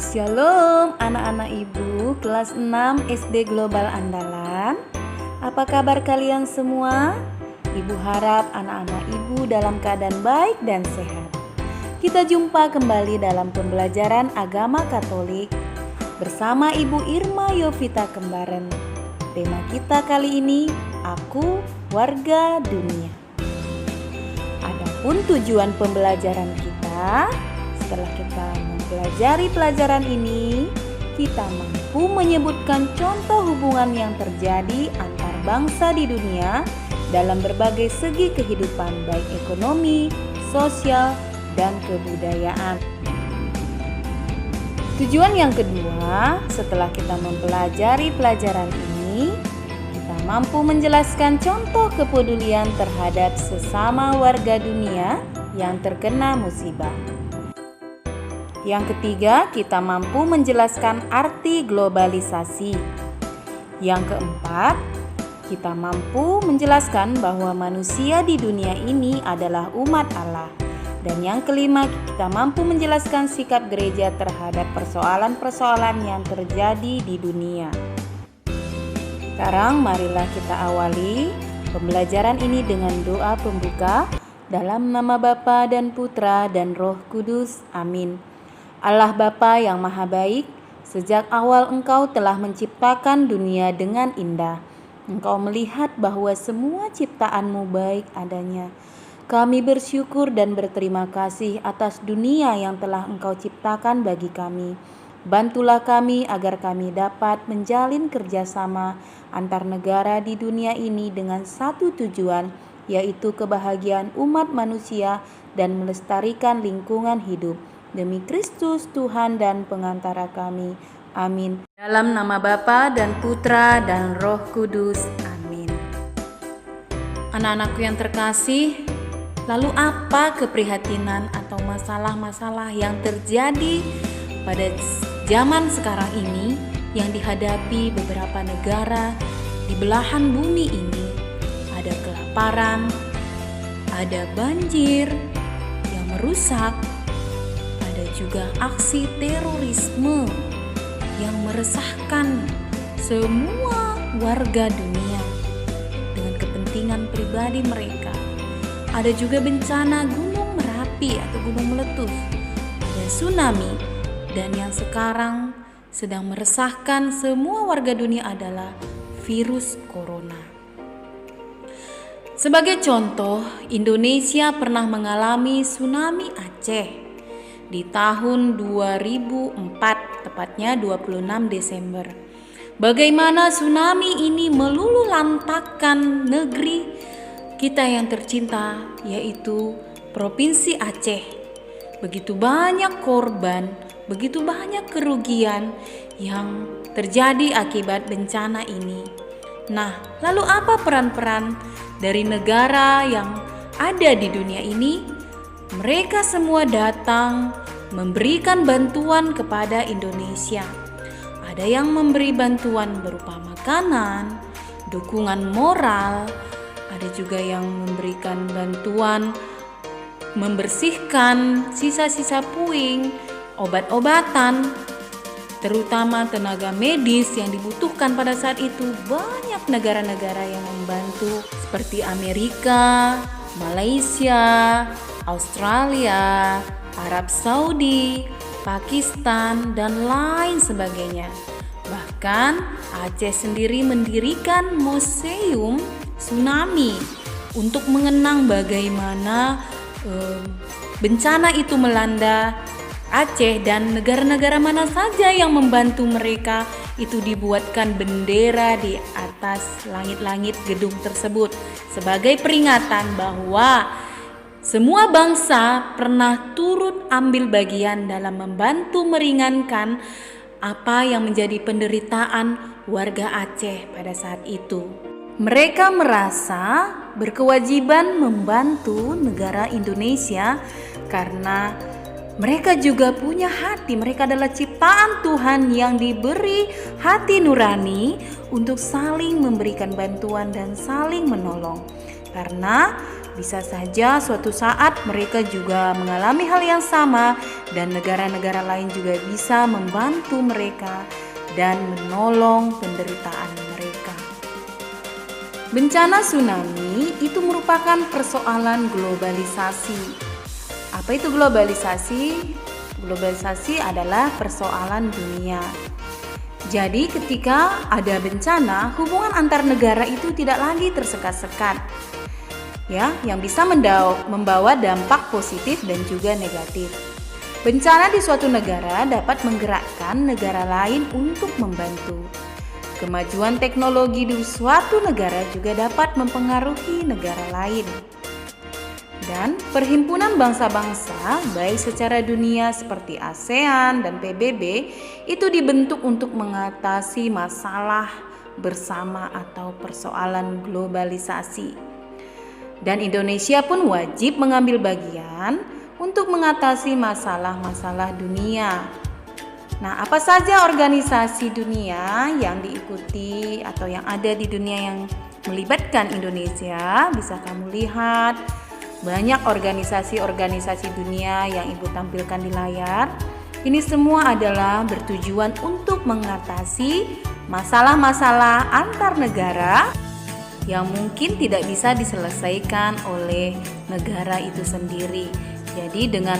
Shalom anak-anak ibu kelas 6 SD Global Andalan. Apa kabar kalian semua? Ibu harap anak-anak ibu dalam keadaan baik dan sehat. Kita jumpa kembali dalam pembelajaran agama Katolik bersama Ibu Irma Yovita Kembaren. Tema kita kali ini, Aku Warga Dunia. Adapun tujuan pembelajaran kita, setelah kita mempelajari pelajaran ini, kita mampu menyebutkan contoh hubungan yang terjadi antar bangsa di dunia dalam berbagai segi kehidupan, baik ekonomi, sosial, dan kebudayaan. Tujuan yang kedua, setelah kita mempelajari pelajaran ini, kita mampu menjelaskan contoh kepedulian terhadap sesama warga dunia yang terkena musibah. Yang ketiga, kita mampu menjelaskan arti globalisasi. Yang keempat, kita mampu menjelaskan bahwa manusia di dunia ini adalah umat Allah. Dan yang kelima, kita mampu menjelaskan sikap gereja terhadap persoalan-persoalan yang terjadi di dunia. Sekarang marilah kita awali pembelajaran ini dengan doa pembuka dalam nama Bapa dan Putra dan Roh Kudus. Amin. Allah Bapa yang Maha Baik, sejak awal Engkau telah menciptakan dunia dengan indah. Engkau melihat bahwa semua ciptaan-Mu baik adanya. Kami bersyukur dan berterima kasih atas dunia yang telah Engkau ciptakan bagi kami. Bantulah kami agar kami dapat menjalin kerjasama antar negara di dunia ini dengan satu tujuan, yaitu kebahagiaan umat manusia dan melestarikan lingkungan hidup. Demi Kristus Tuhan dan pengantara kami. Amin. Dalam nama Bapa dan Putra dan Roh Kudus. Amin. Anak-anakku yang terkasih, lalu apa keprihatinan atau masalah-masalah yang terjadi pada zaman sekarang ini yang dihadapi beberapa negara di belahan bumi ini? Ada kelaparan, ada banjir yang merusak, ada juga aksi terorisme yang meresahkan semua warga dunia dengan kepentingan pribadi mereka. Ada juga bencana gunung Merapi atau gunung meletus, ada tsunami, dan yang sekarang sedang meresahkan semua warga dunia adalah virus corona. Sebagai contoh, Indonesia pernah mengalami tsunami Aceh di tahun 2004, tepatnya 26 Desember. Bagaimana tsunami ini meluluhlantakkan negeri kita yang tercinta, yaitu Provinsi Aceh. Begitu banyak korban, begitu banyak kerugian yang terjadi akibat bencana ini. Nah, lalu apa peran-peran dari negara yang ada di dunia ini? Mereka semua datang memberikan bantuan kepada Indonesia. Ada yang memberi bantuan berupa makanan, dukungan moral, ada juga yang memberikan bantuan membersihkan sisa-sisa puing, obat-obatan, terutama tenaga medis yang dibutuhkan pada saat itu. Banyak negara-negara yang membantu seperti Amerika, Malaysia, Australia, Arab Saudi, Pakistan, dan lain sebagainya. Bahkan Aceh sendiri mendirikan museum tsunami untuk mengenang bagaimana bencana itu melanda Aceh dan negara-negara mana saja yang membantu mereka. Itu dibuatkan bendera di atas langit-langit gedung tersebut sebagai peringatan bahwa semua bangsa pernah turut ambil bagian dalam membantu meringankan apa yang menjadi penderitaan warga Aceh pada saat itu. Mereka merasa berkewajiban membantu negara Indonesia karena mereka juga punya hati. Mereka adalah ciptaan Tuhan yang diberi hati nurani untuk saling memberikan bantuan dan saling menolong. Karena bisa saja suatu saat mereka juga mengalami hal yang sama dan negara-negara lain juga bisa membantu mereka dan menolong penderitaan mereka. Bencana tsunami itu merupakan persoalan globalisasi. Apa itu globalisasi? Globalisasi adalah persoalan dunia. Jadi ketika ada bencana, hubungan antar negara itu tidak lagi tersekat-sekat. Ya, yang bisa membawa dampak positif dan juga negatif. Bencana di suatu negara dapat menggerakkan negara lain untuk membantu. Kemajuan teknologi di suatu negara juga dapat mempengaruhi negara lain. Dan perhimpunan bangsa-bangsa baik secara dunia seperti ASEAN dan PBB itu dibentuk untuk mengatasi masalah bersama atau persoalan globalisasi. Dan Indonesia pun wajib mengambil bagian untuk mengatasi masalah-masalah dunia. Nah, apa saja organisasi dunia yang diikuti atau yang ada di dunia yang melibatkan Indonesia? Bisa kamu lihat banyak organisasi-organisasi dunia yang Ibu tampilkan di layar. Ini semua adalah bertujuan untuk mengatasi masalah-masalah antar negara yang mungkin tidak bisa diselesaikan oleh negara itu sendiri. Jadi dengan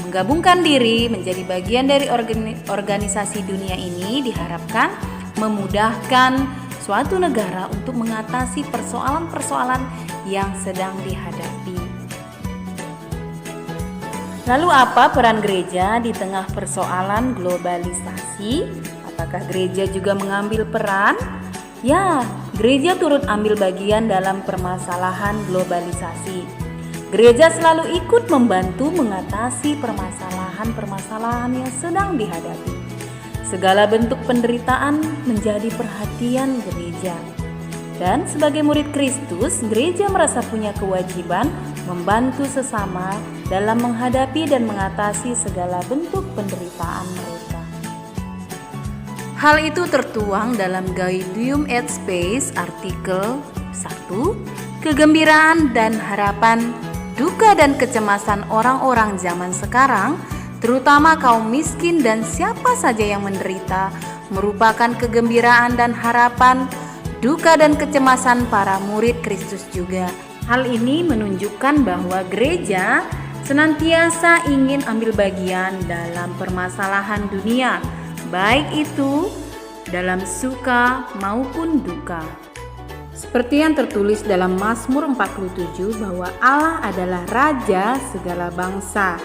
menggabungkan diri menjadi bagian dari organisasi dunia ini diharapkan memudahkan suatu negara untuk mengatasi persoalan-persoalan yang sedang dihadapi. Lalu apa peran gereja di tengah persoalan globalisasi? Apakah gereja juga mengambil peran? Ya, gereja turut ambil bagian dalam permasalahan globalisasi. Gereja selalu ikut membantu mengatasi permasalahan-permasalahan yang sedang dihadapi. Segala bentuk penderitaan menjadi perhatian gereja. Dan sebagai murid Kristus, gereja merasa punya kewajiban membantu sesama dalam menghadapi dan mengatasi segala bentuk penderitaan mereka. Hal itu tertuang dalam Gaudium et Spes artikel 1, kegembiraan dan harapan, duka dan kecemasan orang-orang zaman sekarang, terutama kaum miskin dan siapa saja yang menderita, merupakan kegembiraan dan harapan, duka dan kecemasan para murid Kristus juga. Hal ini menunjukkan bahwa gereja senantiasa ingin ambil bagian dalam permasalahan dunia, baik itu dalam suka maupun duka. Seperti yang tertulis dalam Mazmur 47 bahwa Allah adalah Raja segala bangsa.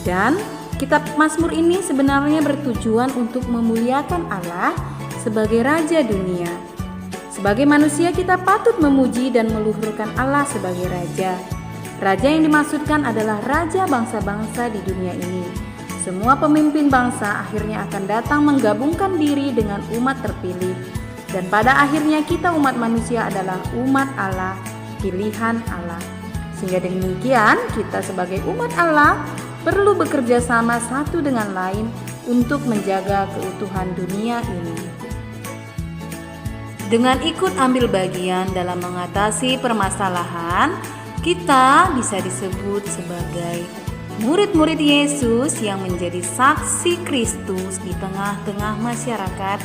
Dan kitab Mazmur ini sebenarnya bertujuan untuk memuliakan Allah sebagai Raja dunia. Sebagai manusia kita patut memuji dan meluhurkan Allah sebagai Raja. Raja yang dimaksudkan adalah Raja bangsa-bangsa di dunia ini. Semua pemimpin bangsa akhirnya akan datang menggabungkan diri dengan umat terpilih. Dan pada akhirnya kita umat manusia adalah umat Allah, pilihan Allah. Sehingga demikian kita sebagai umat Allah perlu bekerja sama satu dengan lain untuk menjaga keutuhan dunia ini. Dengan ikut ambil bagian dalam mengatasi permasalahan, kita bisa disebut sebagai murid-murid Yesus yang menjadi saksi Kristus di tengah-tengah masyarakat,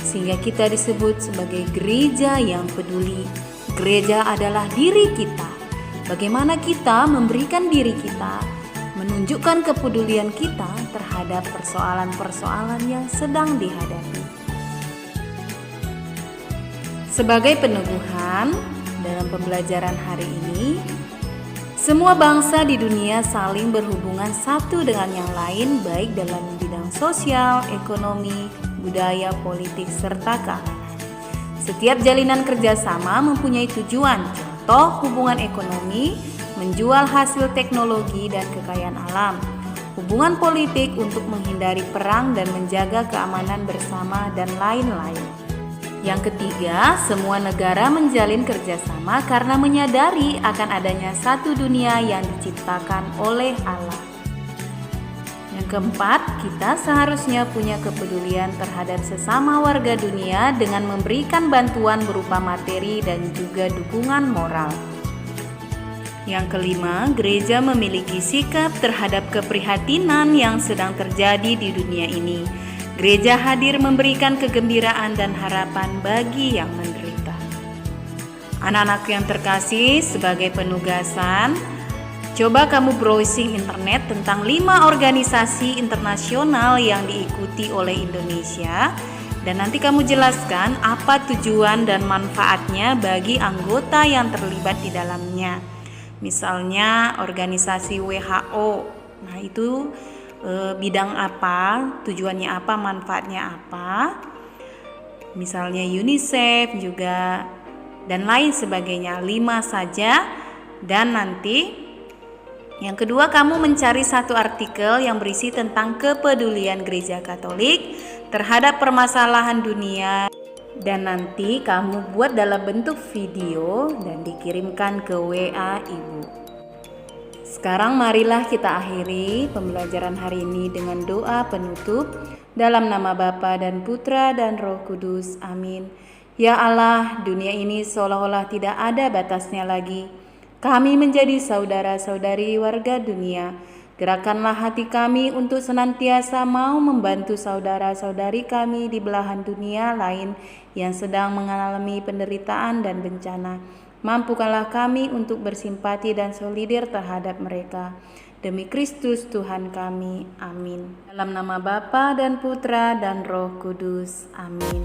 sehingga kita disebut sebagai gereja yang peduli. Gereja adalah diri kita. Bagaimana kita memberikan diri kita, menunjukkan kepedulian kita terhadap persoalan-persoalan yang sedang dihadapi. Sebagai peneguhan dalam pembelajaran hari ini, semua bangsa di dunia saling berhubungan satu dengan yang lain, baik dalam bidang sosial, ekonomi, budaya, politik, serta keamanan. Setiap jalinan kerjasama mempunyai tujuan, contoh hubungan ekonomi, menjual hasil teknologi dan kekayaan alam. Hubungan politik untuk menghindari perang dan menjaga keamanan bersama dan lain-lain. Yang ketiga, semua negara menjalin kerjasama karena menyadari akan adanya satu dunia yang diciptakan oleh Allah. Yang keempat, kita seharusnya punya kepedulian terhadap sesama warga dunia dengan memberikan bantuan berupa materi dan juga dukungan moral. Yang kelima, gereja memiliki sikap terhadap keprihatinan yang sedang terjadi di dunia ini. Gereja hadir memberikan kegembiraan dan harapan bagi yang menderita. Anak-anak yang terkasih, sebagai penugasan, coba kamu browsing internet tentang 5 organisasi internasional yang diikuti oleh Indonesia, dan nanti kamu jelaskan apa tujuan dan manfaatnya bagi anggota yang terlibat di dalamnya. Misalnya organisasi WHO, nah itu bidang apa, tujuannya apa, manfaatnya apa. Misalnya UNICEF juga, dan lain sebagainya, 5 saja. Dan nanti yang kedua, kamu mencari satu artikel yang berisi tentang kepedulian Gereja Katolik terhadap permasalahan dunia, dan nanti kamu buat dalam bentuk video dan dikirimkan ke WA Ibu. Sekarang marilah kita akhiri pembelajaran hari ini dengan doa penutup dalam nama Bapa dan Putra dan Roh Kudus. Amin. Ya Allah, dunia ini seolah-olah tidak ada batasnya lagi. Kami menjadi saudara-saudari warga dunia. Gerakanlah hati kami untuk senantiasa mau membantu saudara-saudari kami di belahan dunia lain yang sedang mengalami penderitaan dan bencana. Mampukanlah kami untuk bersimpati dan solider terhadap mereka. Demi Kristus Tuhan kami. Amin. Dalam nama Bapa dan Putra dan Roh Kudus. Amin.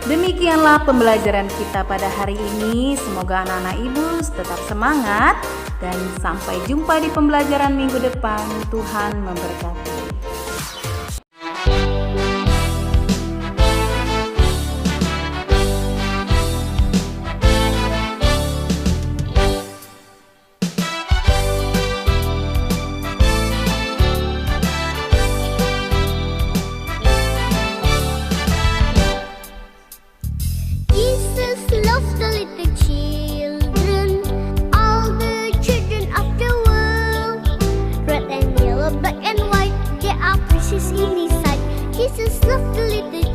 Demikianlah pembelajaran kita pada hari ini. Semoga anak-anak Ibu tetap semangat dan sampai jumpa di pembelajaran minggu depan. Tuhan memberkati. Black and white, there are precious in his sight. Jesus loved the little